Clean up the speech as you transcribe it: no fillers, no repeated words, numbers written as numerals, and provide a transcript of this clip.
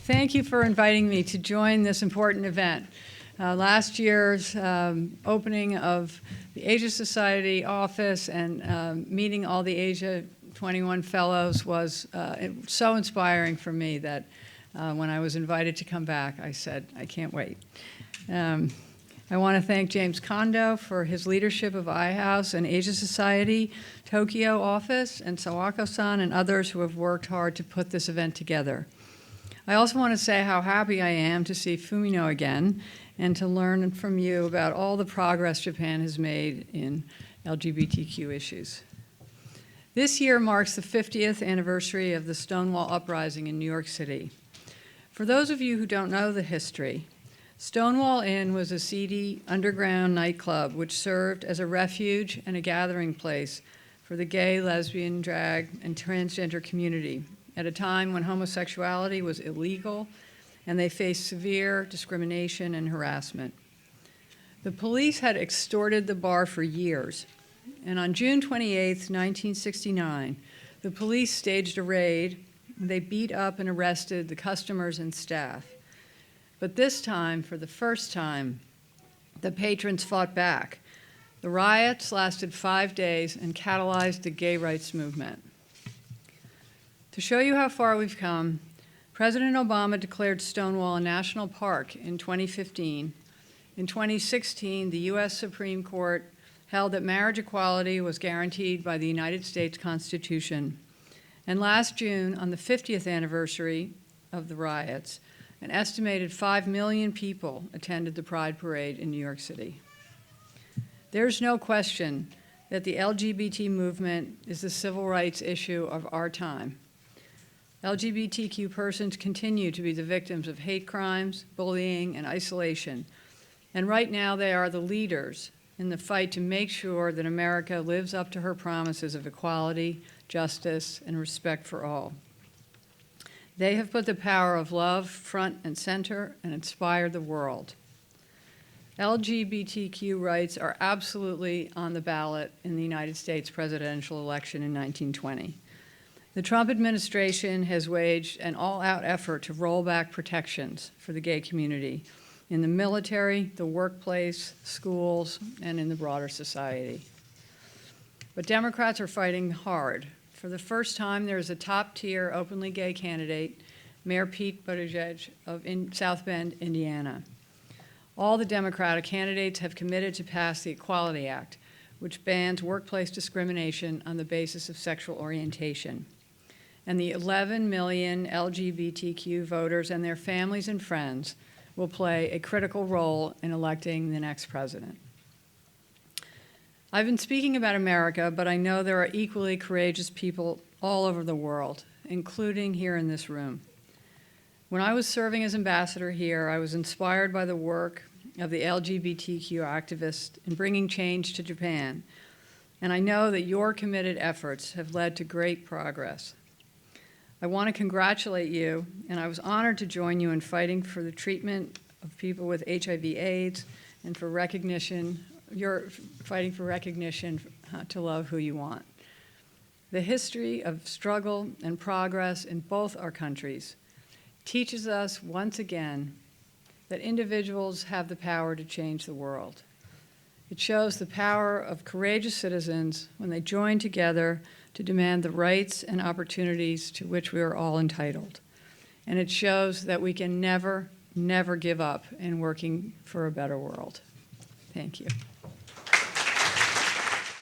Thank you for inviting me to join this important event. Last year's opening of the Asia Society office and meeting all the Asia 21 fellows was so inspiring for me that when I was invited to come back, I said, I can't wait. I want to thank James Kondo for his leadership of iHouse and Asia Society, Tokyo office, and Sawako-san and others who have worked hard to put this event together. I also want to say how happy I am to see Fumino again and to learn from you about all the progress Japan has made in LGBTQ issues. This year marks the 50th anniversary of the Stonewall Uprising in New York City. For those of you who don't know the history, Stonewall Inn was a seedy underground nightclub which served as a refuge and a gathering place for the gay, lesbian, drag, and transgender community at a time when homosexuality was illegal and they faced severe discrimination and harassment. The police had extorted the bar for years, and on June 28, 1969, the police staged a raid. They beat up and arrested the customers and staff. But this time, for the first time, the patrons fought back. The riots lasted 5 days and catalyzed the gay rights movement. To show you how far we've come, President Obama declared Stonewall a national park in 2015. In 2016, the U.S. Supreme Court held that marriage equality was guaranteed by the United States Constitution. And last June, on the 50th anniversary of the riots, an estimated 5 million people attended the Pride Parade in New York City. There's no question that the LGBT movement is the civil rights issue of our time. LGBTQ persons continue to be the victims of hate crimes, bullying, and isolation. And right now they are the leaders in the fight to make sure that America lives up to her promises of equality, justice, and respect for all. They have put the power of love front and center and inspired the world. LGBTQ rights are absolutely on the ballot in the United States presidential election in 1920. The Trump administration has waged an all-out effort to roll back protections for the gay community in the military, the workplace, schools, and in the broader society. But Democrats are fighting hard. For the first time, there is a top-tier openly gay candidate, Mayor Pete Buttigieg of South Bend, Indiana. All the Democratic candidates have committed to pass the Equality Act, which bans workplace discrimination on the basis of sexual orientation. And the 11 million LGBTQ voters and their families and friends will play a critical role in electing the next president. I've been speaking about America, but I know there are equally courageous people all over the world, including here in this room. When I was serving as ambassador here, I was inspired by the work of the LGBTQ activists in bringing change to Japan, and I know that your committed efforts have led to great progress. I want to congratulate you, and I was honored to join you in fighting for the treatment of people with HIV/AIDS and for recognition. You're fighting for recognition to love who you want. The history of struggle and progress in both our countries teaches us once again that individuals have the power to change the world. It shows the power of courageous citizens when they join together to demand the rights and opportunities to which we are all entitled. And it shows that we can never, never give up in working for a better world. Thank you.